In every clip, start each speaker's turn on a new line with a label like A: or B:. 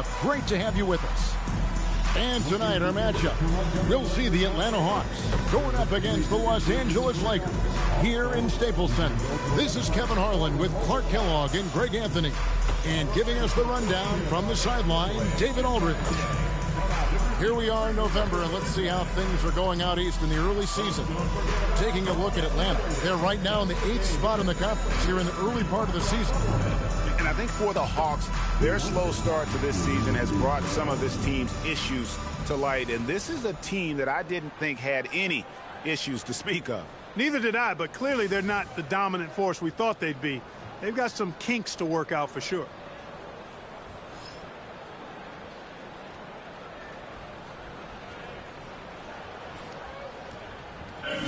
A: lineup. Great to have you with us. And tonight, our matchup, we'll see the Atlanta Hawks going up against the Los Angeles Lakers here in Staples Center. This is Kevin Harlan with Clark Kellogg and Greg Anthony. And giving us the rundown from the sideline, David Aldridge. Here we are in November, and let's see how things are going out east in the early season. Taking a look at Atlanta. They're right now in the 8th spot in the conference here in the early part of the season.
B: And I think for the Hawks, their slow start to this season has brought some of this team's issues to light. And this is a team that I didn't think had any issues to speak of.
C: Neither did I, but clearly they're not the dominant force we thought they'd be. They've got some kinks to work out for sure.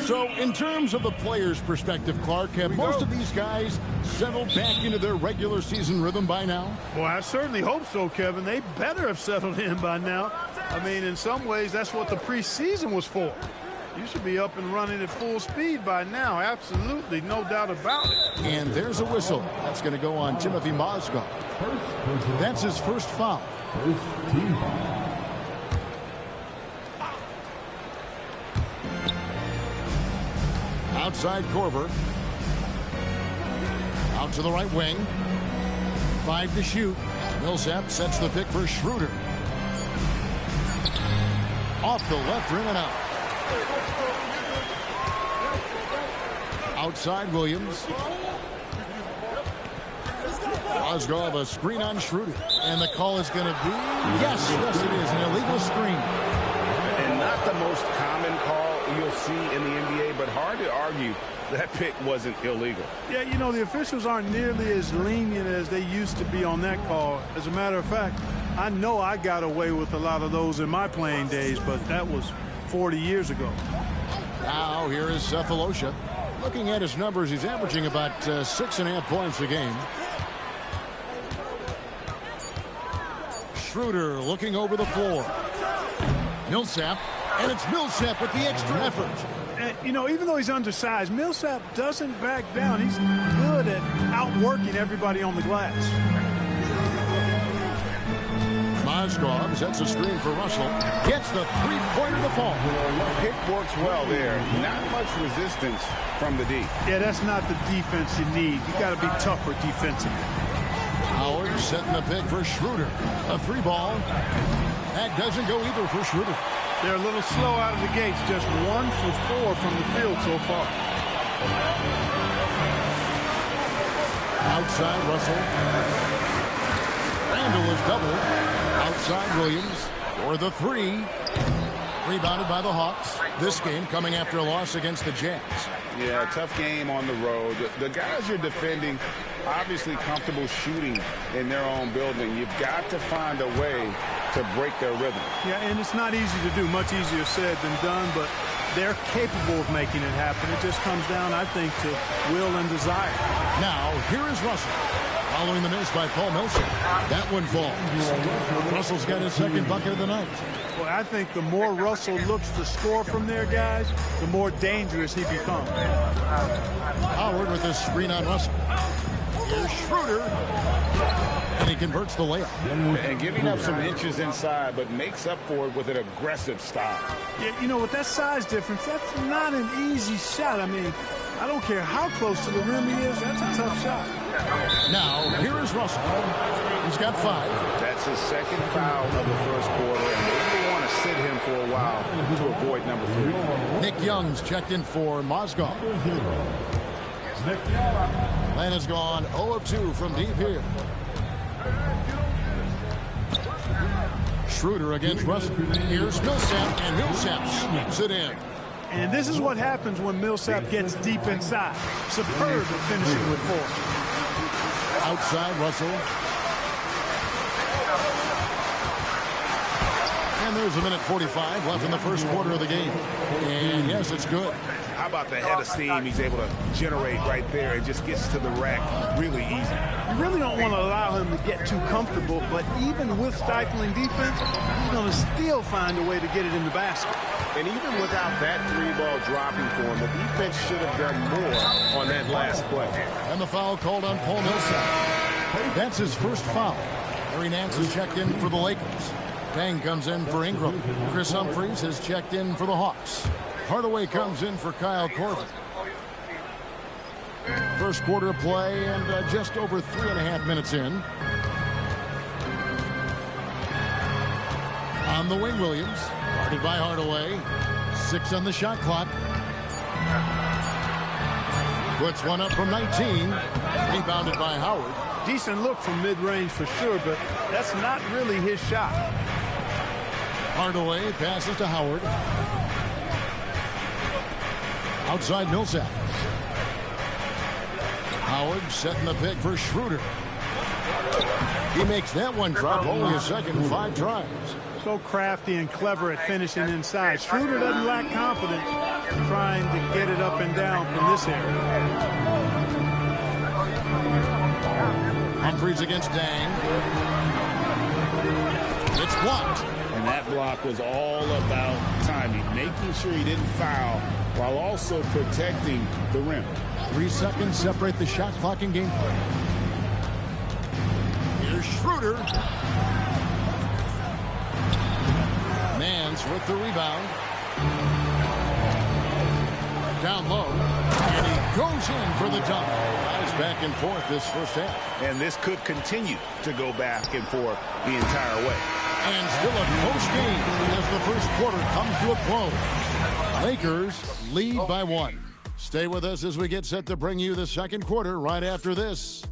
A: So, in terms of the players' perspective, Clark, have most of these guys settled back into their regular season rhythm by now?
C: Well, I certainly hope so, Kevin. They better have settled in by now. I mean, in some ways, that's what the preseason was for. You should be up and running at full speed by now. Absolutely, no doubt about it.
A: And there's a whistle. That's going to go on Timothy Mozgov. That's his first foul. First team foul. Outside Korver. Out to the right wing. 5 to shoot. Millsap sets the pick for Schroeder. Off the left rim and out. Outside Williams. Mozgov, a screen on Schroeder. And the call is going to be, yes, it is, an illegal screen.
B: And not the most common call you'll see in the NBA, but hard to argue that pick wasn't illegal.
C: Yeah, you know, the officials aren't nearly as lenient as they used to be on that call. As a matter of fact, I know I got away with a lot of those in my playing days, but that was 40 years ago.
A: Now here is Cephalosha. Looking at his numbers, he's averaging about 6.5 points a game. Schroeder looking over the floor. Millsap, and it's Millsap with the extra effort.
C: And, you know, even though he's undersized, Millsap doesn't back down. He's good at outworking everybody on the glass.
A: Mozgov sets a screen for Russell. Gets the three-pointer to fall.
B: Pick works well there. Not much resistance from the D.
C: Yeah, that's not the defense you need. You got to be tougher defensively.
A: Howard setting the pick for Schroeder. A 3-ball. That doesn't go either for Schroeder.
C: They're a little slow out of the gates. Just 1 for 4 from the field so far.
A: Outside Russell. Randall is double. Outside Williams for the 3. Rebounded by the Hawks. This game coming after a loss against the Jazz.
B: Yeah, tough game on the road. The guys you're defending obviously comfortable shooting in their own building. You've got to find a way to break their rhythm.
C: Yeah, and it's not easy to do. Much easier said than done, but they're capable of making it happen. It just comes down, I think, to will and desire.
A: Now, here is Russell. Following the miss by Paul Millsap. That one falls. Russell's got his second bucket of the night.
C: Well, I think the more Russell looks to score from there, guys, the more dangerous he becomes.
A: Howard with this screen on Russell. Here's Schroeder. And he converts the layup.
B: And giving up some inches inside, but makes up for it with an aggressive stop.
C: Yeah, you know, with that size difference, that's not an easy shot. I mean, I don't care how close to the rim he is. That's a tough shot.
A: Now, here is Russell. He's got 5.
B: That's his second foul of the first quarter, and they want to sit him for a while to avoid number 3.
A: Nick Young's checked in for Mozgov. Atlanta's gone 0 of 2 from deep here. Schroeder against Russell. Here's Millsap, and Millsap sneaks it in.
C: And this is what happens when Millsap gets deep inside. Superb at finishing with force.
A: Outside Russell. And there's a minute 45 left in the first quarter of the game. And yes, it's good.
B: How about the head of steam he's able to generate right there and just gets to the rack really easy.
C: You really don't want to allow him to get too comfortable, but even with stifling defense, he's going to still find a way to get it in the basket.
B: And even without that 3-ball dropping for him, the defense should have done more on that last play.
A: And the foul called on Paul Millsap. That's his first foul. Larry Nance has checked in for the Lakers. Dang comes in for Ingram. Chris Humphries has checked in for the Hawks. Hardaway comes in for Kyle Korver. First quarter of play and just over 3.5 minutes in. On the wing, Williams. Guarded by Hardaway. 6 on the shot clock. Puts one up from 19. Rebounded by Howard.
C: Decent look from mid-range for sure, but that's not really his shot.
A: Hardaway passes to Howard. Outside Millsap. Howard setting the pick for Schroeder. He makes that one drop, only a second in 5 tries.
C: So crafty and clever at finishing inside. Schroeder doesn't lack confidence trying to get it up and down from this area.
A: Humphries against Dang. It's blocked.
B: And that block was all about timing, making sure he didn't foul while also protecting the rim.
A: 3 seconds separate the shot clock and game play. Here's Schroeder. Nance with the rebound. Down low. And he goes in for the dunk. Guys back and forth this first half.
B: And this could continue to go back and forth the entire way.
A: And still a close game as the first quarter comes to a close. Lakers lead by 1. Stay with us as we get set to bring you the second quarter right after this.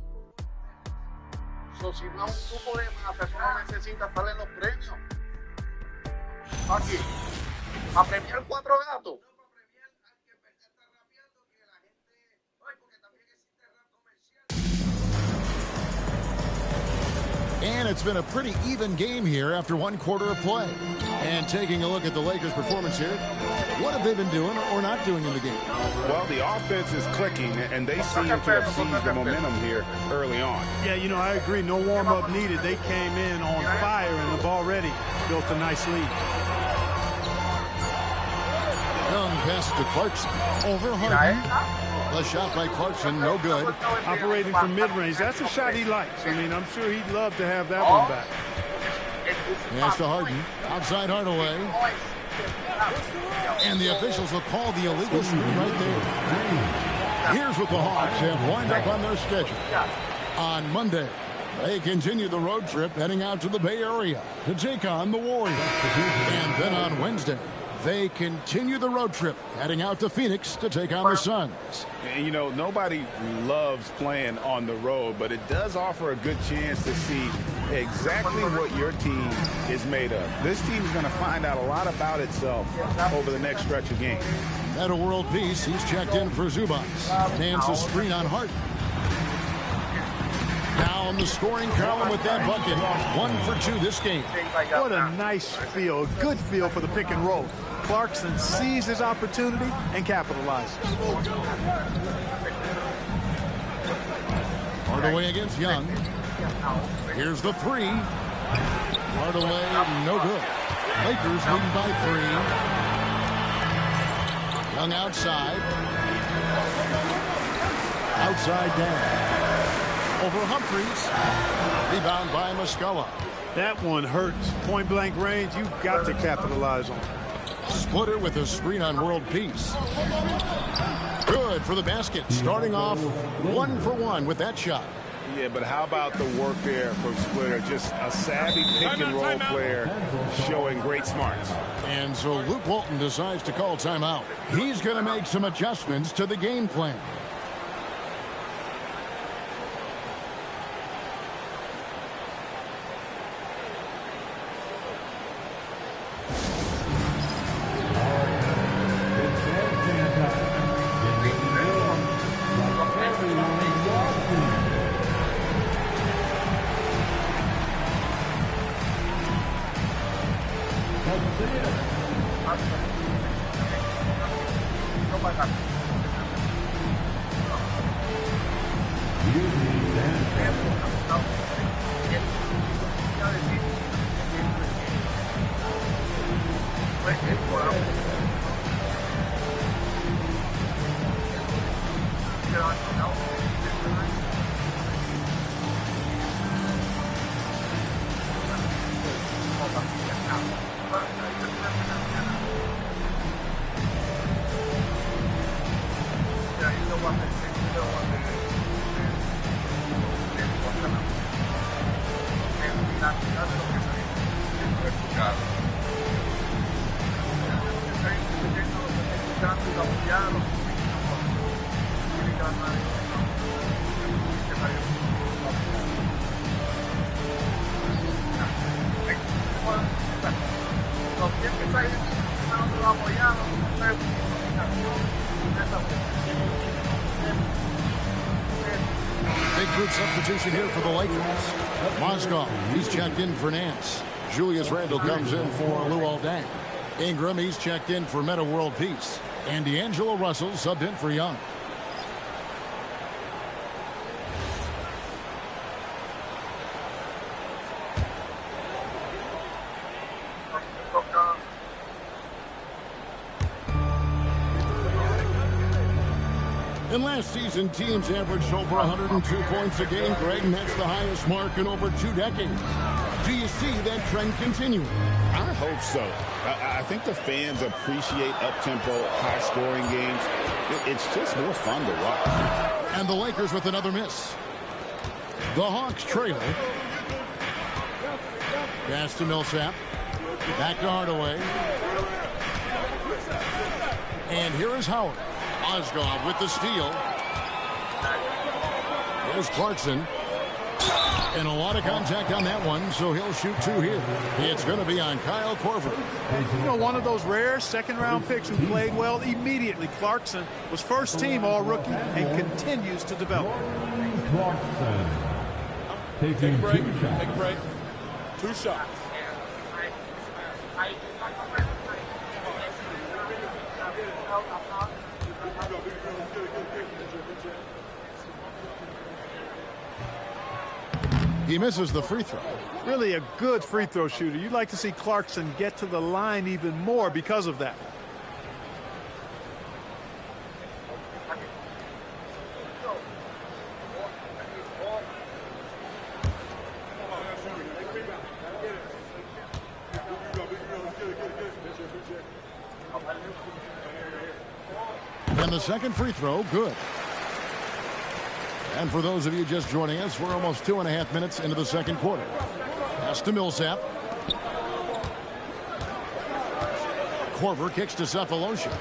D: So, si no un grupo de personas necesita estar en los premios. Aquí, a premiar 4 gatos.
A: And it's been a pretty even game here after 1 quarter of play. And taking a look at the Lakers' performance here, what have they been doing or not doing in the game?
B: Well, the offense is clicking, and they seem to have seized the momentum here early on.
C: Yeah, you know, I agree. No warm-up needed. They came in on fire and have already built a nice lead.
A: Young pass to Clarkson. Over Harden. The shot by Clarkson, no good.
C: Operating from mid-range. That's a shot he likes. I mean, I'm sure he'd love to have that one back.
A: Pass to Harden. Outside Hardaway. And the officials will call the illegal screen right there. Here's what the Hawks have lined up on their schedule. On Monday, they continue the road trip heading out to the Bay Area to take on the Warriors. And then on Wednesday, they continue the road trip heading out to Phoenix to take on the Suns.
B: And, you know, nobody loves playing on the road, but it does offer a good chance to see exactly what your team is made of. This team is going to find out a lot about itself over the next stretch of games.
A: At a world peace, he's checked in for Zubac. Nance's screen on Harden. Down the scoring column with that bucket. 1 for 2 this game.
C: What a nice feel, a good feel for the pick and roll. Clarkson sees his opportunity and capitalizes.
A: Hardaway against Young. Here's the 3. Hardaway, no good. Lakers leading by 3. Young outside. Outside down. Over Humphries. Rebound by Muscala.
C: That one hurts. Point blank range, you've got to capitalize on it.
A: Splitter with a screen on world peace. Good for the basket. Starting off 1 for 1 with that shot.
B: Yeah, but how about the work there from Splitter? Just a savvy pick and roll player showing great smarts.
A: And so Luke Walton decides to call timeout. He's going to make some adjustments to the game plan.
D: de lo que me he escuchado. Escuchando y apoyando tiene que dar una los 10 que está ahí lo apoyando
A: Big group substitution here for the Lakers. Mozgov, he's checked in for Nance. Julius Randle comes in for Luol Deng. Ingram, he's checked in for Meta World Peace. And D'Angelo Russell subbed in for Young. In last season, teams averaged over 102 points a game, Greg, and that's the highest mark in over 2 decades. Do you see that trend continuing?
B: I hope so. I think the fans appreciate up-tempo, high-scoring games. It's just more fun to watch.
A: And the Lakers with another miss. The Hawks trail. Pass to Millsap. Back to Hardaway. And here is Howard. Mozgov with the steal. There's Clarkson. And a lot of contact on that one, so he'll shoot 2 here. It's going to be on Kyle Korver.
C: You know, one of those rare second-round picks who played well immediately. Clarkson was first-team all-rookie and continues to develop.
E: Clarkson. Take a break. Take a break. 2 shots.
A: He misses the free throw.
C: Really a good free throw shooter. You'd like to see Clarkson get to the line even more because of that.
A: And the second free throw, good. And for those of you just joining us, we're almost 2.5 minutes into the second quarter. Pass to Millsap. Korver kicks to Cephalosha.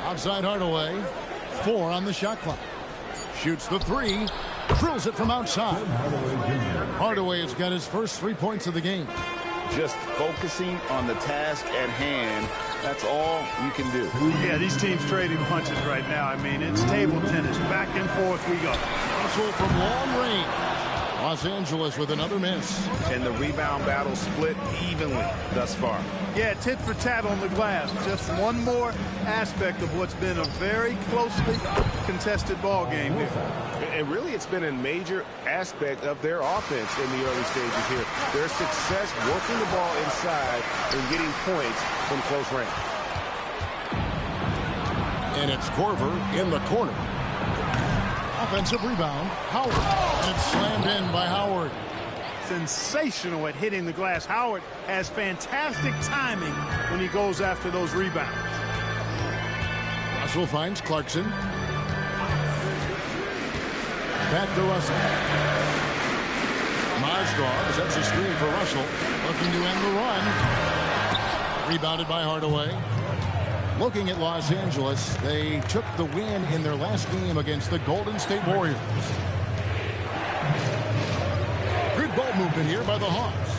A: Outside Hardaway. 4 on the shot clock. Shoots the 3. Drills it from outside. Hardaway has got his first 3 points of the game.
B: Just focusing on the task at hand. That's all you can do.
C: Yeah, these teams trading punches right now. I mean, it's table tennis. Back and forth we go.
A: Russell from long range. Los Angeles with another miss.
B: And the rebound battle split evenly thus far.
C: Yeah, tit for tat on the glass. Just one more aspect of what's been a very closely contested ball game here.
B: And really, it's been a major aspect of their offense in the early stages here. Their success working the ball inside and getting points from close range.
A: And it's Korver in the corner. Offensive rebound. Howard. And it's slammed in by Howard.
C: Sensational at hitting the glass. Howard has fantastic timing when he goes after those rebounds.
A: Russell finds Clarkson. Back to Russell. Mozgov sets a screen for Russell. Looking to end the run. Rebounded by Hardaway. Looking at Los Angeles, they took the win in their last game against the Golden State Warriors. Good ball movement here by the Hawks.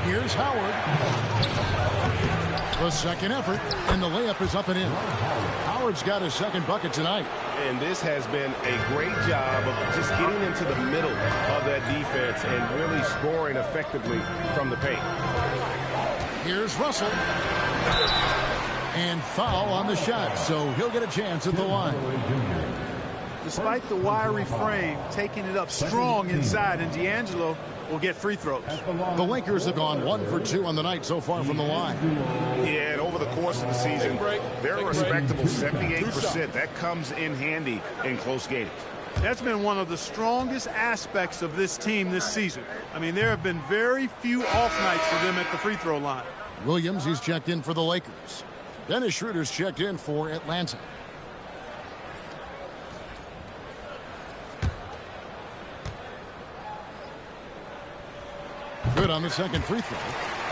A: Here's Howard. The second effort, and the layup is up and in. Howard's got his second bucket tonight.
B: And this has been a great job of just getting into the middle of that defense and really scoring effectively from the paint.
A: Here's Russell. And foul on the shot, so he'll get a chance at the line.
C: Despite the wiry frame, taking it up strong inside, and D'Angelo will get free throws.
A: The Lakers have gone 1 for 2 on the night so far from the line.
B: Yeah, and over the course of the season, they're a respectable 78%. That comes in handy in close games.
C: That's been one of the strongest aspects of this team this season. I mean, there have been very few off nights for them at the free throw line.
A: Williams, he's checked in for the Lakers. Dennis Schroeder's checked in for Atlanta. Good on the second free throw.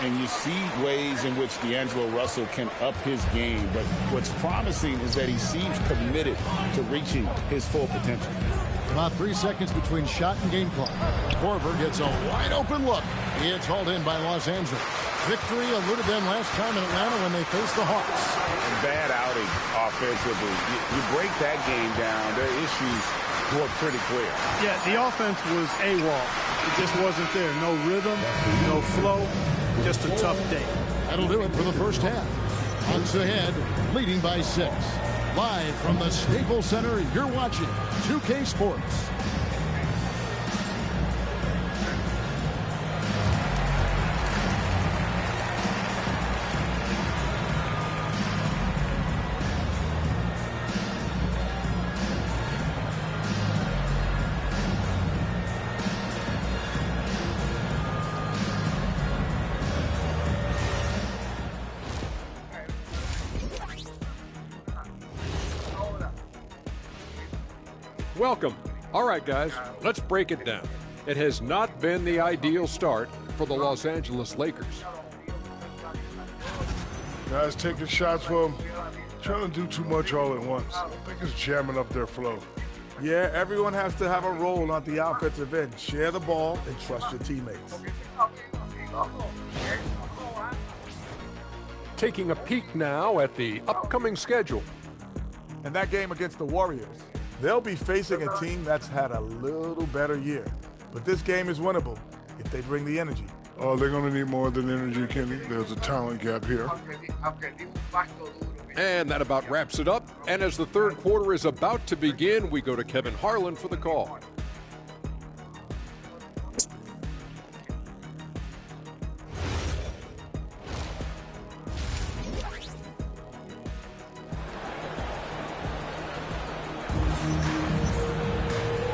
B: And you see ways in which D'Angelo Russell can up his game. But what's promising is that he seems committed to reaching his full potential.
A: About 3 seconds between shot and game clock. Korver gets a wide open look. It's hauled in by Los Angeles. Victory eluded them last time in Atlanta when they faced the Hawks.
B: A bad outing offensively. You break that game down, their issues were pretty clear.
C: Yeah, the offense was AWOL. It just wasn't there. No rhythm, no flow, just a tough day.
A: That'll do it for the first half. Hawks ahead, leading by 6. Live from the Staples Center, you're watching 2K Sports.
F: Welcome. All right, guys, let's break it down. It has not been the ideal start for the Los Angeles Lakers.
G: Guys taking shots from trying to do too much all at once. I think it's jamming up their flow.
H: Yeah, everyone has to have a role on the offensive end. Share the ball and trust your teammates.
F: Taking a peek now at the upcoming schedule.
H: And that game against the Warriors, they'll be facing a team that's had a little better year. But this game is winnable if they bring the energy.
G: Oh, they're going to need more than energy, Kenny. There's a talent gap here.
F: And that about wraps it up. And as the third quarter is about to begin, we go to Kevin Harlan for the call.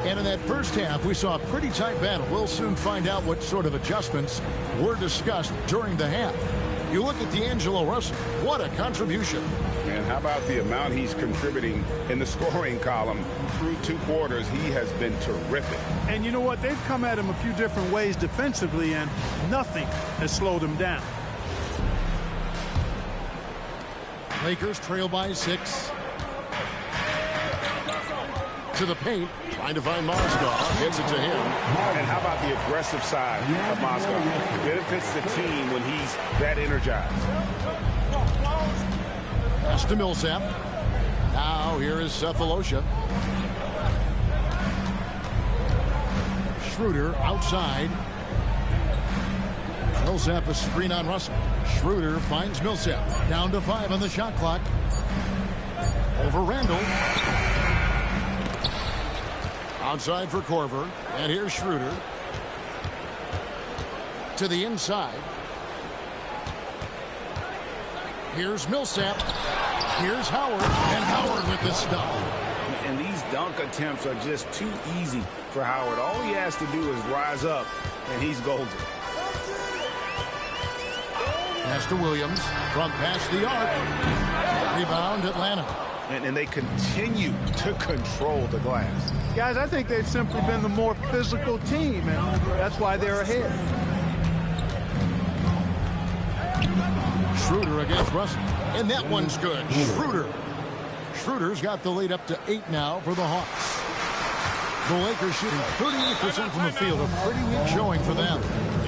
A: And in that first half, we saw a pretty tight battle. We'll soon find out what sort of adjustments were discussed during the half. You look at D'Angelo Russell, what a contribution.
B: And how about the amount he's contributing in the scoring column? Through 2 quarters, he has been terrific.
C: And you know what? They've come at him a few different ways defensively, and nothing has slowed him down.
A: Lakers trail by 6. To the paint, trying to find Mozgov, gets it to him.
B: And how about the aggressive side of Mozgov? It benefits the team when he's that energized.
A: Pass to Millsap. Now here is Cephalosha. Schroeder outside. Millsap a screen on Russell. Schroeder finds Millsap. Down to 5 on the shot clock. Over Randall. Outside for Korver. And here's Schroeder. To the inside. Here's Millsap. Here's Howard. And Howard with the stuff.
B: And these dunk attempts are just too easy for Howard. All he has to do is rise up, and he's golden.
A: Pass to Williams. From past the arc. Rebound Atlanta.
B: And they continue to control the glass.
C: Guys, I think they've simply been the more physical team, and that's why they're ahead.
A: Schroeder against Russell. And that one's good. Schroeder. Schroeder's got the lead up to 8 now for the Hawks. The Lakers shooting 38% from the field. A pretty weak showing for them.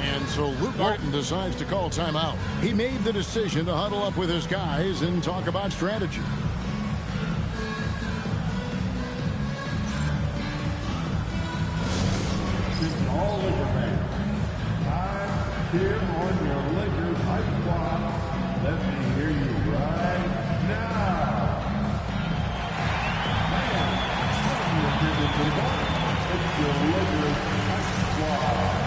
A: And so Luke Walton decides to call timeout. He made the decision to huddle up with his guys and talk about strategy.
E: All Laker fans, time to cheer on your Lakers hype squad. Let me hear you right now. It's your Lakers hype squad.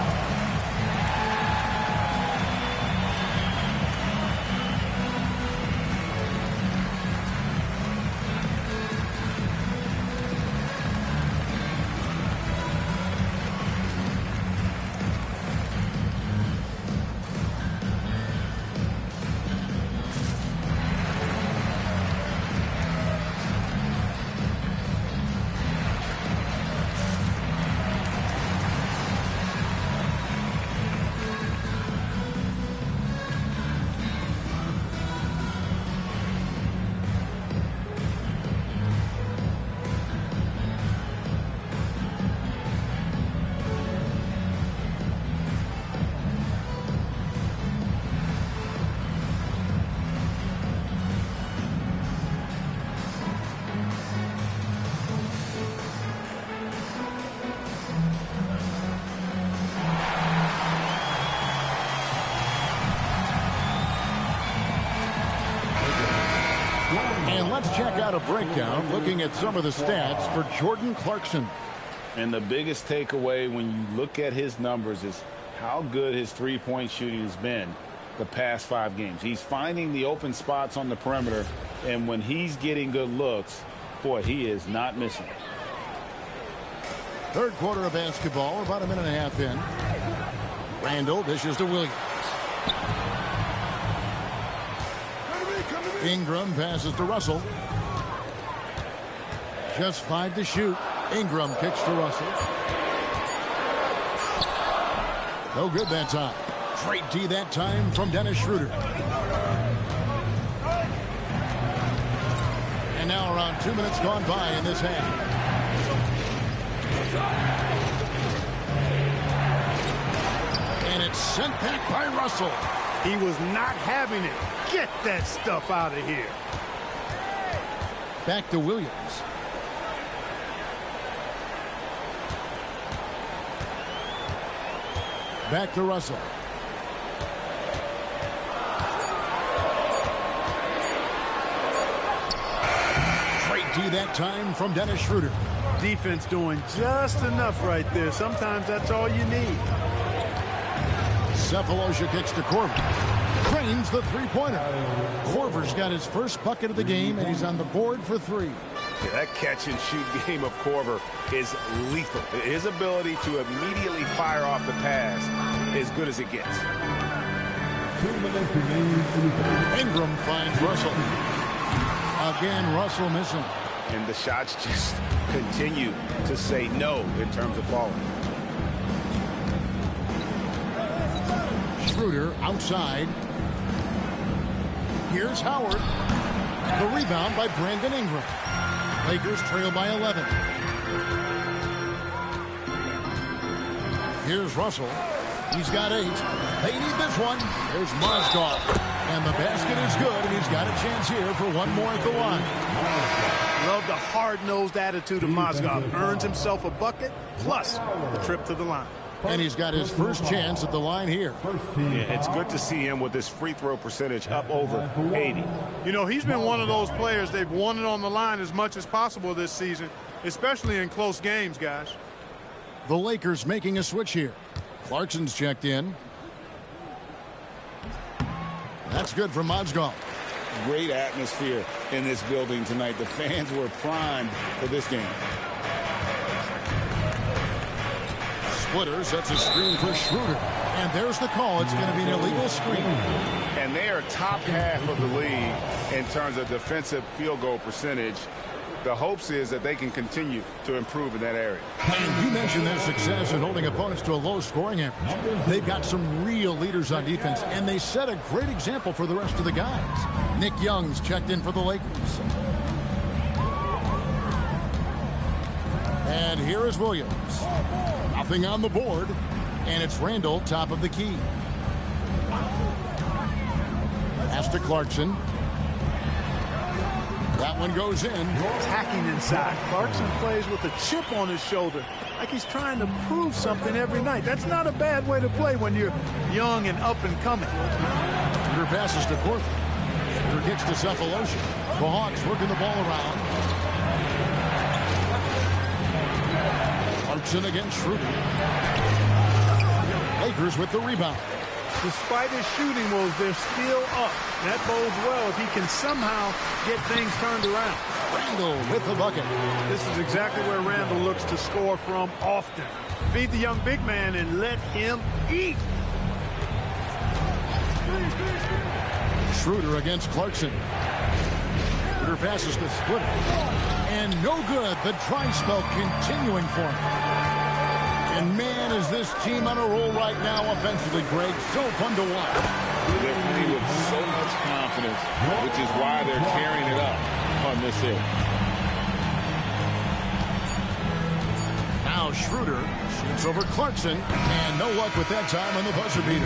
A: let's check out a breakdown looking at some of the stats for Jordan Clarkson.
B: And the biggest takeaway when you look at his numbers is how good his three-point shooting has been the past 5 games. He's finding the open spots on the perimeter, and when he's getting good looks, boy, he is not missing.
A: Third quarter of basketball, about a minute and a half in. Randall dishes to Williams. Ingram passes to Russell. Just 5 to shoot. Ingram kicks to Russell. No good that time. Straight D that time from Dennis Schroeder. And now around 2 minutes gone by in this half. And it's sent back by Russell.
C: He was not having it. Get that stuff out of here.
A: Back to Williams. Back to Russell. Great D that time from Dennis Schroeder.
C: Defense doing just enough right there. Sometimes that's all you need.
A: Cephalosha kicks to Korver. Cranes the three-pointer. Korver's got his first bucket of the game, and he's on the board for 3.
B: Yeah, that catch-and-shoot game of Korver is lethal. His ability to immediately fire off the pass is good as it gets.
E: 2 minutes remaining.
A: Ingram finds Russell. Again, Russell missing.
B: And the shots just continue to say no in terms of falling.
A: Schroeder outside. Here's Howard. The rebound by Brandon Ingram. Lakers trail by 11. Here's Russell. He's got 8. They need this one. There's Mozgov. And the basket is good, and he's got a chance here for one more at the line.
C: Love the hard-nosed attitude of Mozgov. Earns himself a bucket, plus the trip to the line.
A: And he's got his first chance at the line here.
B: Yeah, it's good to see him with this free throw percentage up over 80.
C: You know, he's been one of those players they've wanted on the line as much as possible this season, especially in close games, guys.
A: The Lakers making a switch here. Clarkson's checked in. That's good for Mozgov.
B: Great atmosphere in this building tonight. The fans were primed for this game.
A: Splitter sets a screen for Schroeder. And there's the call. It's going to be an illegal screen.
B: And they are top half of the league in terms of defensive field goal percentage. The hopes is that they can continue to improve in that area.
A: And you mentioned their success in holding opponents to a low scoring average. They've got some real leaders on defense, and they set a great example for the rest of the guys. Nick Young's checked in for the Lakers. And here is Williams. Nothing on the board, and it's Randall, top of the key. Pass to Clarkson. That one goes in.
C: Attacking inside. Clarkson plays with a chip on his shoulder, like he's trying to prove something every night. That's not a bad way to play when you're young and up and coming.
A: Shooter passes to Korver. Shooter kicks to Cephalosha. The Hawks working the ball around. Clarkson against Schroeder. Lakers with the rebound.
C: Despite his shooting woes, they're still up. That bodes well if he can somehow get things turned around.
A: Randall with the bucket.
C: This is exactly where Randall looks to score from often. Feed the young big man and let him eat.
A: Schroeder against Clarkson. Schroeder passes to Splitter. And no good. The dry spell continuing for him. And man, is this team on a roll right now offensively, Greg. So fun to watch.
B: They're playing with so much confidence, which is why they're tearing it up on this hit.
A: Now Schroeder shoots over Clarkson. And no luck with that time on the buzzer beater.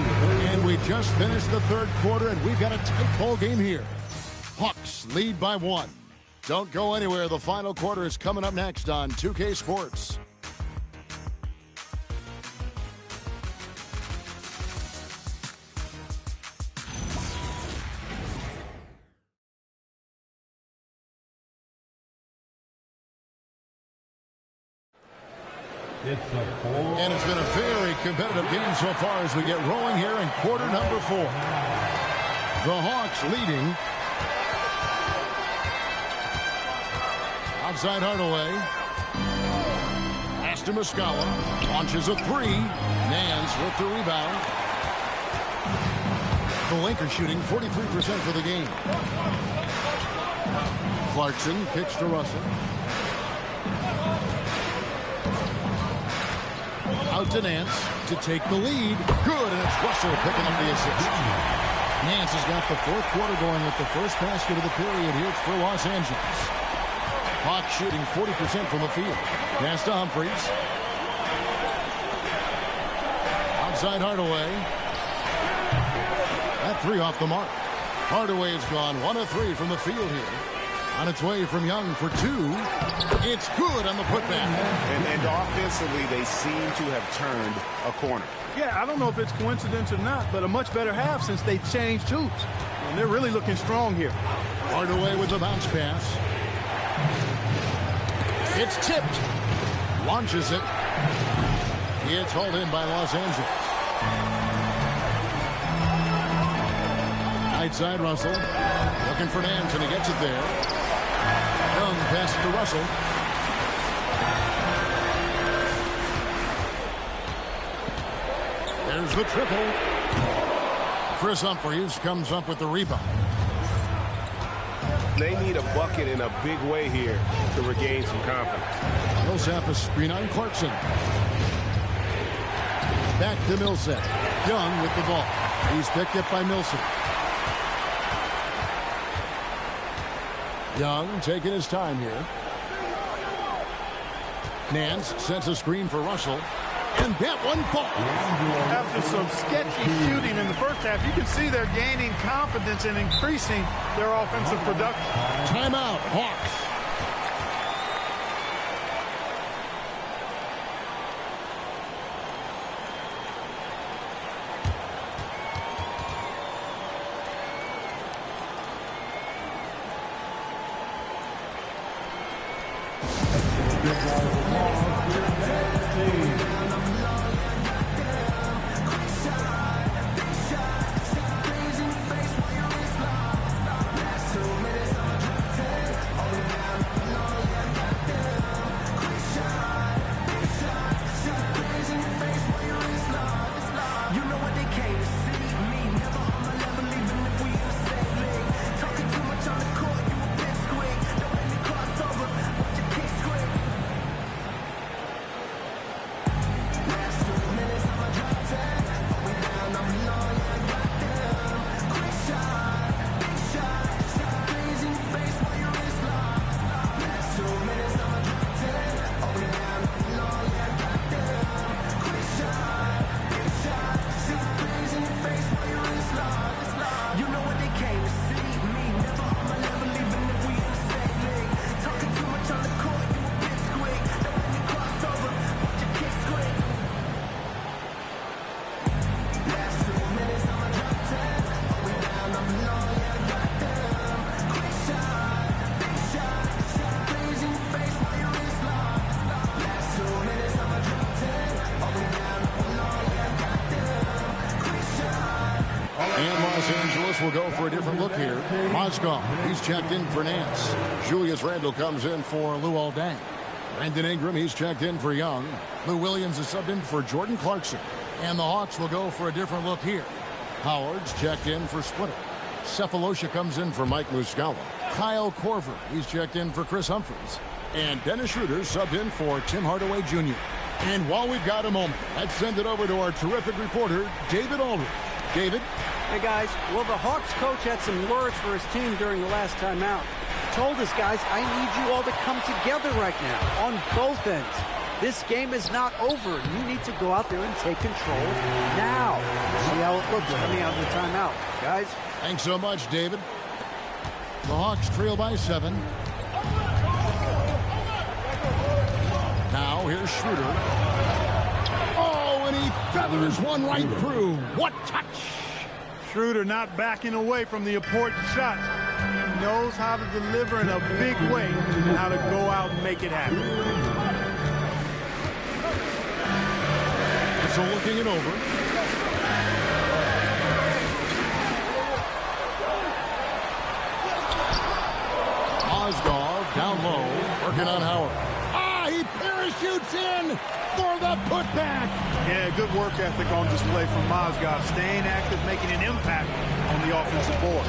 A: And we just finished the third quarter, and we've got a tight ball game here. Hawks lead by 1. Don't go anywhere. The final quarter is coming up next on 2K Sports. And it's been a very competitive game so far as we get rolling here in quarter number 4. The Hawks leading. Outside Hardaway. Pass to Muscala. Launches a 3. Nance with the rebound. The Lakers shooting 43% for the game. Clarkson kicks to Russell. Out to Nance to take the lead. Good, and it's Russell picking up the assist. Nance has got the 4th quarter going with the first basket of the period here for Los Angeles. Hawks shooting 40% from the field. Pass to Humphries. Outside Hardaway. That 3 off the mark. Hardaway has gone 1 of 3 from the field here. On its way from Young for 2. It's good on the putback.
B: And offensively, they seem to have turned a corner.
C: Yeah, I don't know if it's coincidence or not, but a much better half since they changed hoops. And they're really looking strong here.
A: Hardaway with the bounce pass. It's tipped. Launches it. It's hauled in by Los Angeles. Right side Russell. Looking for Nance, and he gets it there. Young passes to Russell. There's the triple. Chris Humphries comes up with the rebound.
B: They need a bucket in a big way here to regain some confidence.
A: Millsap a screen on Clarkson. Back to Millsap. Young with the ball. He's picked up by Millsap. Young taking his time here. Nance sends a screen for Russell. And that one falls.
C: After some sketchy shooting in the first half, you can see they're gaining confidence and increasing their offensive production.
A: Timeout, Hawks. Will go for a different look here. Mozgov, he's checked in for Nance. Julius Randle comes in for Luol Deng. Brandon Ingram, he's checked in for Young. Lou Williams is subbed in for Jordan Clarkson. And the Hawks will go for a different look here. Howard's checked in for Splitter. Cephalosha comes in for Mike Muscala. Kyle Korver, he's checked in for Chris Humphries. And Dennis Schroeder subbed in for Tim Hardaway Jr. And while we've got a moment, let's send it over to our terrific reporter, David Aldridge. David?
I: Hey, guys. Well, the Hawks coach had some words for his team during the last timeout. Told us, guys, I need you all to come together right now on both ends. This game is not over. You need to go out there and take control now. See how it looks coming out of the timeout, guys.
A: Thanks so much, David. The Hawks trail by 7. Now here's Schroeder. Oh, and he feathers one right through. What touch!
C: Schroeder not backing away from the important shot. He knows how to deliver in a big way and how to go out and make it happen.
A: Russell looking it over. Mozgov down low, working on Howard. He parachutes in for the putback.
C: Yeah, good work ethic on display from Mozgov, staying active, making an impact on the offensive board.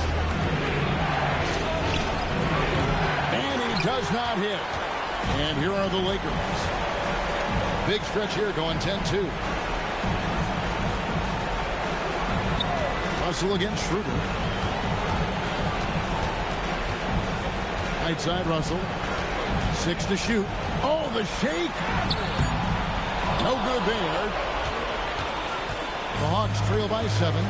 A: And he does not hit. And here are the Lakers. Big stretch here going 10-2. Russell against Schroeder. Right side Russell. 6 to shoot. Oh, the shake. No good there. The Hawks trail by 7.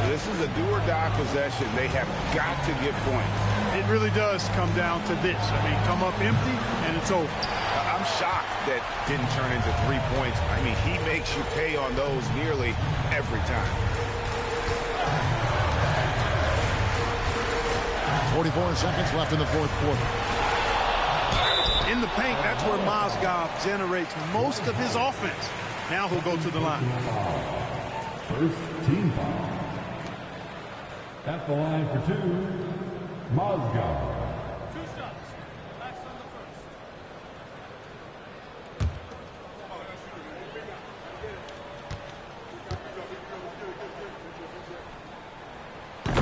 B: This is a do-or-die possession. They have got to get points.
C: It really does come down to this. I mean, come up empty, and it's over.
B: I'm shocked that didn't turn into 3 points. I mean, he makes you pay on those nearly every time.
A: 44 seconds left in the fourth quarter.
C: In the paint, that's where Mozgov generates most of his offense. Now he'll go to the line.
E: First team foul. At the line for 2, Mozgov.
D: 2 shots. That's on the first.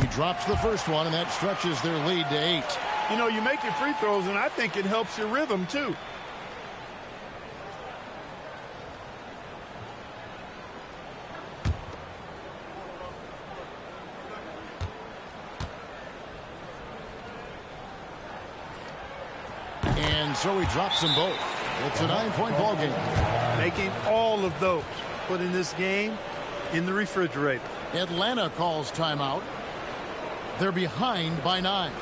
A: He drops the first one, and that stretches their lead to 8.
C: You know, you make your free throws, and I think it helps your rhythm, too.
A: And so he drops them both. It's a 9-point ball game.
C: Making all of those. Putting this game in the refrigerator.
A: Atlanta calls timeout. They're behind by 9.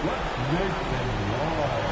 E: Let's make them live.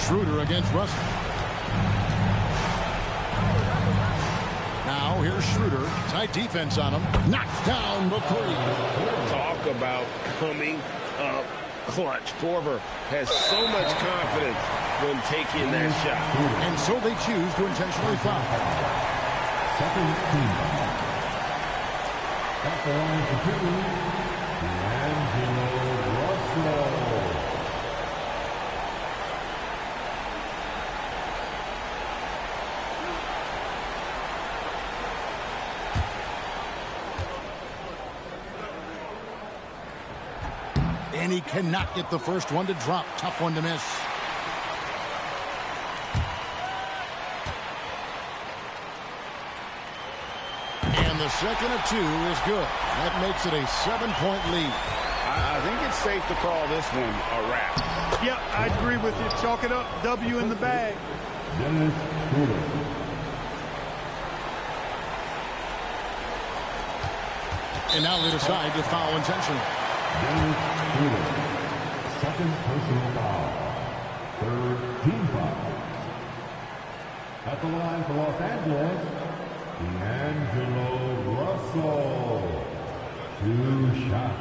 A: Schroeder against Russell. Now here's Schroeder. Tight defense on him. Knocks down the 3.
J: Talk about coming up clutch. Korver has so much confidence when taking that shot.
A: And so they choose to intentionally foul.
E: Second team. At the line for 2, D'Angelo Russell.
A: And he cannot get the first one to drop. Tough one to miss. And the second of 2 is good. That makes it a 7-point lead.
B: I think it's safe to call this one a wrap.
C: Yeah, I agree with you. Chalk it up. W in the bag.
E: Dennis Schroeder.
A: And now they decide to foul intentionally.
E: Dennis Schroeder. Second personal foul. Third team foul. At the line for Los Angeles, D'Angelo Russell. Russell. 2 shots.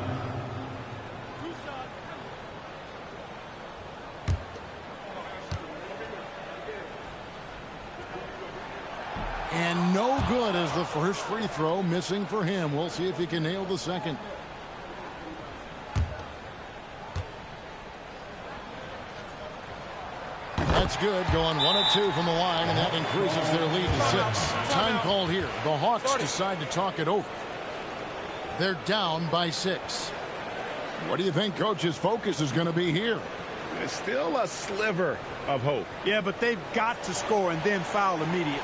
A: And no good as the first free throw missing for him. We'll see if he can nail the second. That's good, going 1 of 2 from the line, and that increases their lead to 6. Time called here. The Hawks decide to talk it over. They're down by 6. What do you think Coach's focus is going to be here?
B: There's still a sliver of hope.
C: Yeah, but they've got to score and then foul immediately.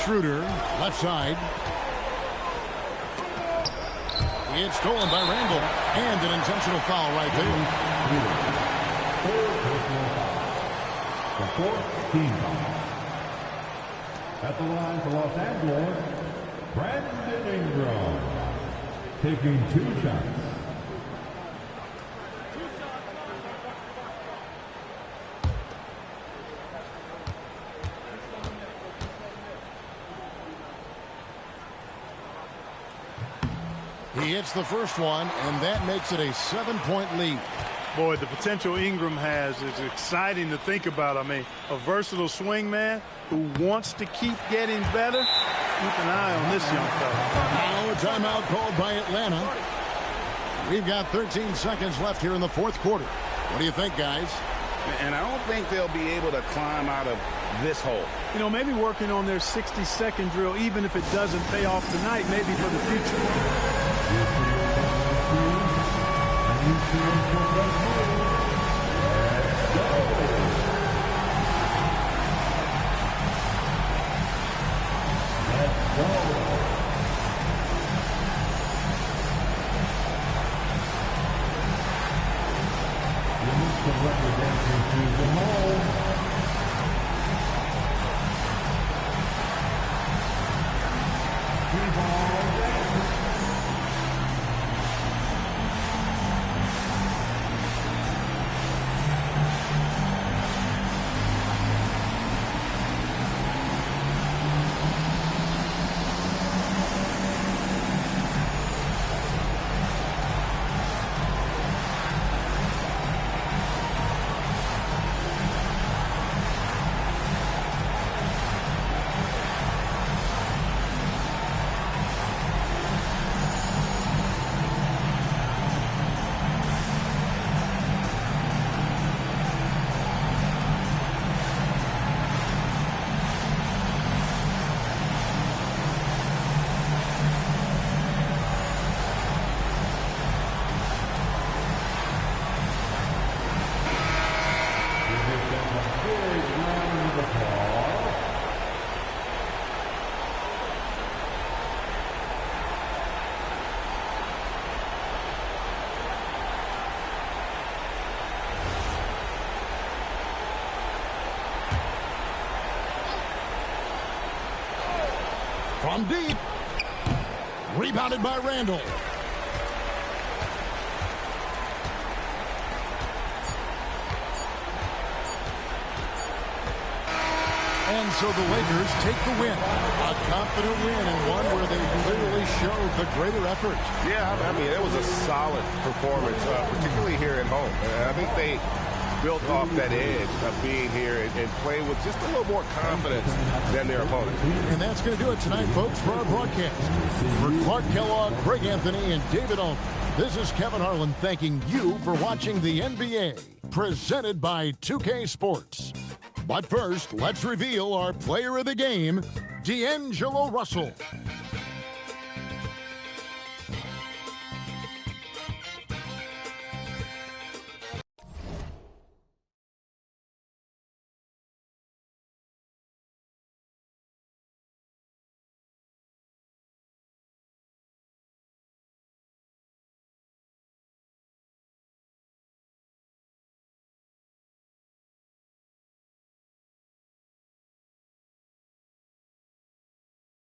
A: Schroeder, left side. It's stolen by Randall, and an intentional foul right there.
E: The 4th team foul. At the line for Los Angeles, Brandon Ingram, taking 2 shots.
A: He hits the first one, and that makes it a 7-point lead.
C: Boy, the potential Ingram has is exciting to think about. I mean, a versatile swing man who wants to keep getting better. Keep an eye on this young fella.
A: Now a timeout called by Atlanta. We've got 13 seconds left here in the 4th quarter. What do you think, guys?
B: And I don't think they'll be able to climb out of this hole.
C: You know, maybe working on their 60-second drill, even if it doesn't pay off tonight, maybe for the future.
A: From deep. Rebounded by Randall. And so the Lakers take the win. A confident win and one where they clearly showed the greater effort.
B: Yeah, I mean, it was a solid performance, particularly here at home. I think they built off that edge of being here and playing with just a little more confidence than their opponents.
A: And that's going to do it tonight, folks, for our broadcast. For Clark Kellogg, Greg Anthony, and David Owen, this is Kevin Harlan thanking you for watching the NBA, presented by 2K Sports. But first, let's reveal our player of the game, D'Angelo Russell.